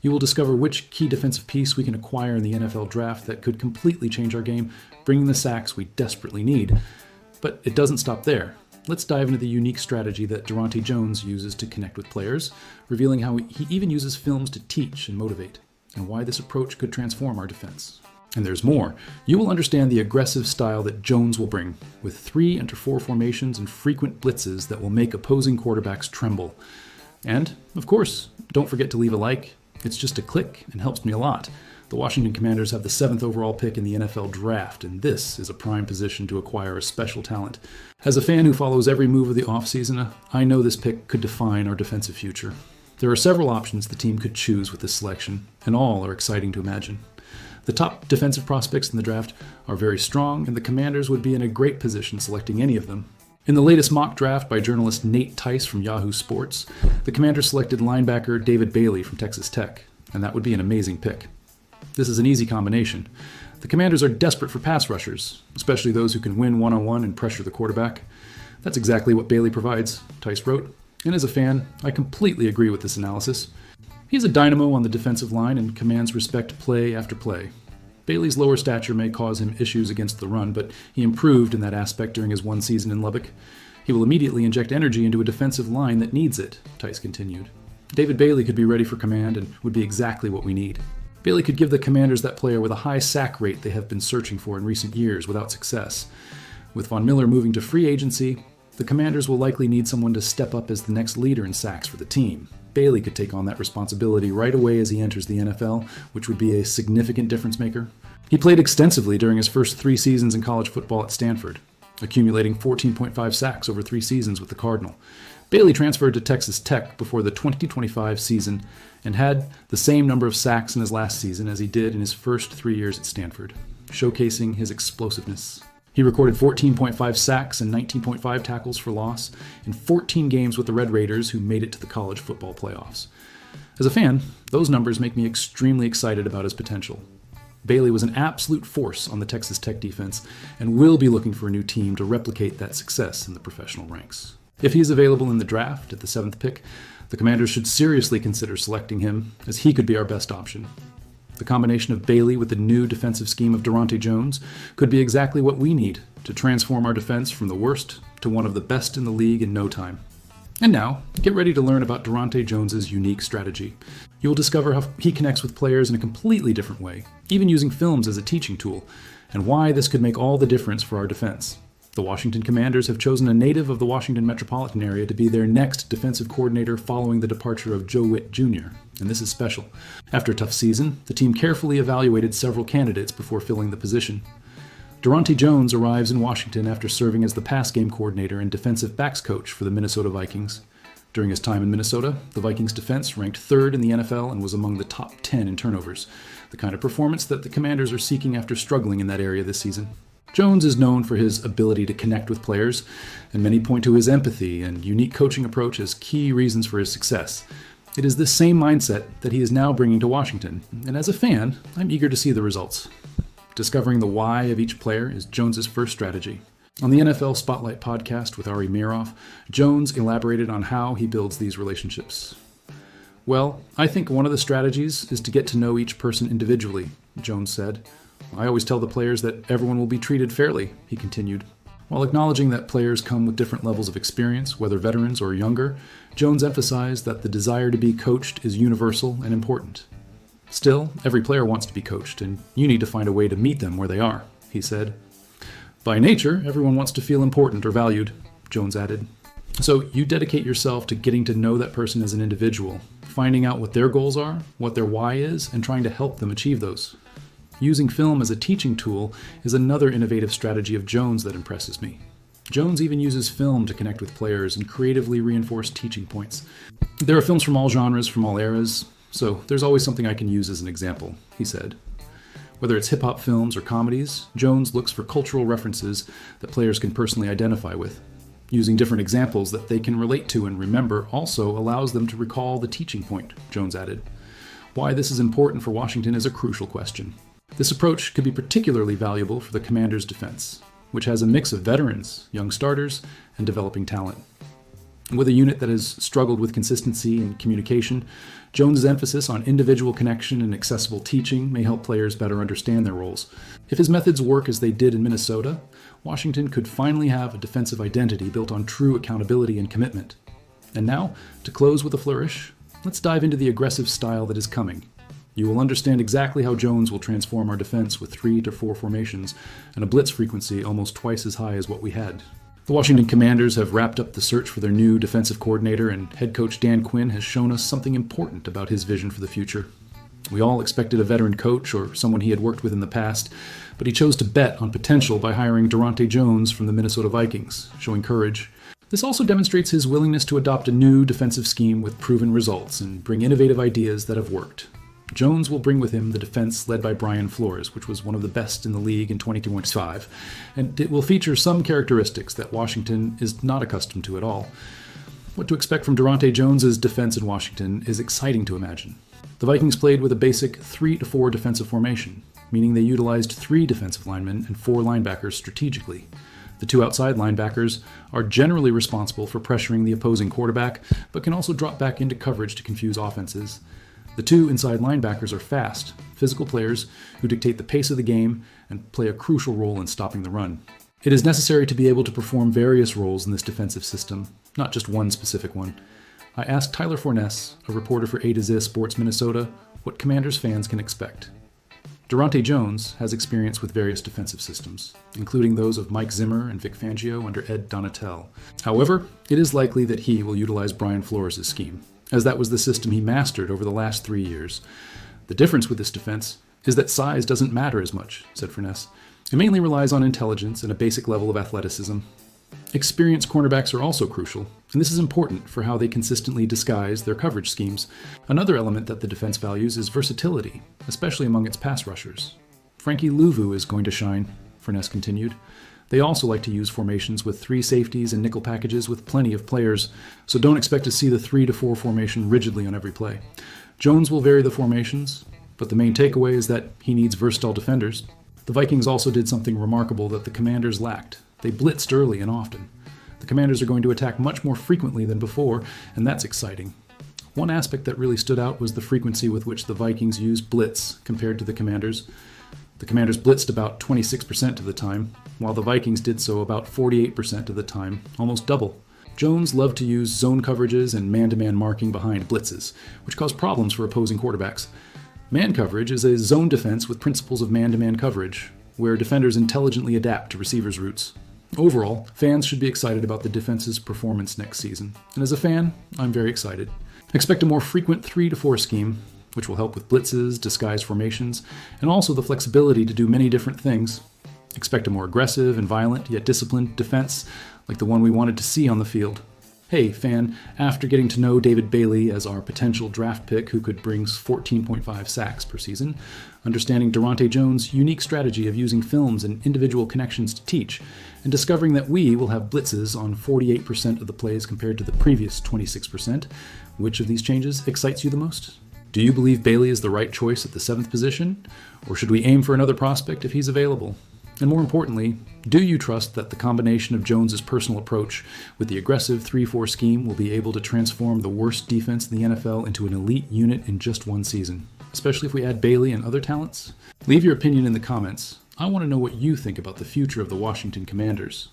You will discover which key defensive piece we can acquire in the NFL draft that could completely change our game, bringing the sacks we desperately need. But it doesn't stop there. Let's dive into the unique strategy that Daronte Jones uses to connect with players, revealing how he even uses films to teach and motivate, and why this approach could transform our defense. And there's more. You will understand the aggressive style that Jones will bring, with 3-4 formations and frequent blitzes that will make opposing quarterbacks tremble. And, of course, don't forget to leave a like. It's just a click and helps me a lot. The Washington Commanders have the 7th overall pick in the NFL draft, and this is a prime position to acquire a special talent. As a fan who follows every move of the offseason, I know this pick could define our defensive future. There are several options the team could choose with this selection, and all are exciting to imagine. The top defensive prospects in the draft are very strong, and the Commanders would be in a great position selecting any of them. In the latest mock draft by journalist Nate Tice from Yahoo Sports, the Commanders selected linebacker David Bailey from Texas Tech, and that would be an amazing pick. This is an easy combination. The Commanders are desperate for pass rushers, especially those who can win one-on-one and pressure the quarterback. That's exactly what Bailey provides, Tice wrote, and as a fan, I completely agree with this analysis. He's a dynamo on the defensive line and commands respect play after play. Bailey's lower stature may cause him issues against the run, but he improved in that aspect during his one season in Lubbock. He will immediately inject energy into a defensive line that needs it, Tice continued. David Bailey could be ready for command and would be exactly what we need. Bailey could give the Commanders that player with a high sack rate they have been searching for in recent years without success. With Von Miller moving to free agency, the Commanders will likely need someone to step up as the next leader in sacks for the team. Bailey could take on that responsibility right away as he enters the NFL, which would be a significant difference maker. He played extensively during his first 3 seasons in college football at Stanford, accumulating 14.5 sacks over 3 seasons with the Cardinal. Bailey transferred to Texas Tech before the 2025 season and had the same number of sacks in his last season as he did in his first 3 years at Stanford, showcasing his explosiveness. He recorded 14.5 sacks and 19.5 tackles for loss in 14 games with the Red Raiders, who made it to the college football playoffs. As a fan, those numbers make me extremely excited about his potential. Bailey was an absolute force on the Texas Tech defense and will be looking for a new team to replicate that success in the professional ranks. If he is available in the draft at the 7th pick, the Commanders should seriously consider selecting him, as he could be our best option. The combination of Bailey with the new defensive scheme of Daronte Jones could be exactly what we need to transform our defense from the worst to one of the best in the league in no time. And now, get ready to learn about Daronte Jones's unique strategy. You will discover how he connects with players in a completely different way, even using films as a teaching tool, and why this could make all the difference for our defense. The Washington Commanders have chosen a native of the Washington metropolitan area to be their next defensive coordinator following the departure of Joe Witt Jr., and this is special. After a tough season, the team carefully evaluated several candidates before filling the position. Daronte Jones arrives in Washington after serving as the pass game coordinator and defensive backs coach for the Minnesota Vikings. During his time in Minnesota, the Vikings defense ranked 3rd in the NFL and was among the top 10 in turnovers, the kind of performance that the Commanders are seeking after struggling in that area this season. Jones is known for his ability to connect with players, and many point to his empathy and unique coaching approach as key reasons for his success. It is this same mindset that he is now bringing to Washington, and as a fan, I'm eager to see the results. Discovering the why of each player is Jones's first strategy. On the NFL Spotlight podcast with Ari Meirov, Jones elaborated on how he builds these relationships. Well, I think one of the strategies is to get to know each person individually, Jones said. I always tell the players that everyone will be treated fairly, he continued. While acknowledging that players come with different levels of experience, whether veterans or younger, Jones emphasized that the desire to be coached is universal and important. Still, every player wants to be coached, and you need to find a way to meet them where they are, he said. By nature, everyone wants to feel important or valued, Jones added. So you dedicate yourself to getting to know that person as an individual, finding out what their goals are, what their why is, and trying to help them achieve those. Using film as a teaching tool is another innovative strategy of Jones that impresses me. Jones even uses film to connect with players and creatively reinforce teaching points. There are films from all genres, from all eras, so there's always something I can use as an example, he said. Whether it's hip-hop films or comedies, Jones looks for cultural references that players can personally identify with. Using different examples that they can relate to and remember also allows them to recall the teaching point, Jones added. Why this is important for Washington is a crucial question. This approach could be particularly valuable for the Commanders' defense, which has a mix of veterans, young starters, and developing talent. With a unit that has struggled with consistency and communication, Jones's emphasis on individual connection and accessible teaching may help players better understand their roles. If his methods work as they did in Minnesota, Washington could finally have a defensive identity built on true accountability and commitment. And now, to close with a flourish, let's dive into the aggressive style that is coming. You will understand exactly how Jones will transform our defense with 3 to 4 formations and a blitz frequency almost twice as high as what we had. The Washington Commanders have wrapped up the search for their new defensive coordinator, and head coach Dan Quinn has shown us something important about his vision for the future. We all expected a veteran coach or someone he had worked with in the past, but he chose to bet on potential by hiring Daronte Jones from the Minnesota Vikings, showing courage. This also demonstrates his willingness to adopt a new defensive scheme with proven results and bring innovative ideas that have worked. Jones will bring with him the defense led by Brian Flores, which was one of the best in the league in 2025, and it will feature some characteristics that Washington is not accustomed to at all. What to expect from Daronte Jones's defense in Washington is exciting to imagine. The Vikings played with a basic 3 to 4 defensive formation, meaning they utilized 3 defensive linemen and 4 linebackers strategically. The 2 outside linebackers are generally responsible for pressuring the opposing quarterback, but can also drop back into coverage to confuse offenses. The 2 inside linebackers are fast, physical players who dictate the pace of the game and play a crucial role in stopping the run. It is necessary to be able to perform various roles in this defensive system, not just one specific one. I asked Tyler Forness, a reporter for A to Z Sports Minnesota, what Commanders fans can expect. Daronte Jones has experience with various defensive systems, including those of Mike Zimmer and Vic Fangio under Ed Donatel. However, it is likely that he will utilize Brian Flores' scheme, as that was the system he mastered over the last 3 years. The difference with this defense is that size doesn't matter as much, said Furness. It mainly relies on intelligence and a basic level of athleticism. Experienced cornerbacks are also crucial, and this is important for how they consistently disguise their coverage schemes. Another element that the defense values is versatility, especially among its pass rushers. Frankie Louvu is going to shine, Furness continued. They also like to use formations with 3 safeties and nickel packages with plenty of players, so don't expect to see the 3 to 4 formation rigidly on every play. Jones will vary the formations, but the main takeaway is that he needs versatile defenders. The Vikings also did something remarkable that the Commanders lacked. They blitzed early and often. The Commanders are going to attack much more frequently than before, and that's exciting. One aspect that really stood out was the frequency with which the Vikings used blitz compared to the Commanders. The Commanders blitzed about 26% of the time, while the Vikings did so about 48% of the time, almost double. Jones loved to use zone coverages and man-to-man marking behind blitzes, which caused problems for opposing quarterbacks. Man coverage is a zone defense with principles of man-to-man coverage, where defenders intelligently adapt to receivers' routes. Overall, fans should be excited about the defense's performance next season, and as a fan, I'm very excited. Expect a more frequent 3 to 4 scheme, which will help with blitzes, disguised formations, and also the flexibility to do many different things. Expect a more aggressive and violent, yet disciplined defense, like the one we wanted to see on the field. Hey, fan, after getting to know David Bailey as our potential draft pick who could bring 14.5 sacks per season, understanding Daronte Jones' unique strategy of using films and individual connections to teach, and discovering that we will have blitzes on 48% of the plays compared to the previous 26%, which of these changes excites you the most? Do you believe Bailey is the right choice at the 7th position, or should we aim for another prospect if he's available? And more importantly, do you trust that the combination of Jones's personal approach with the aggressive 3-4 scheme will be able to transform the worst defense in the NFL into an elite unit in just one season, especially if we add Bailey and other talents? Leave your opinion in the comments. I want to know what you think about the future of the Washington Commanders.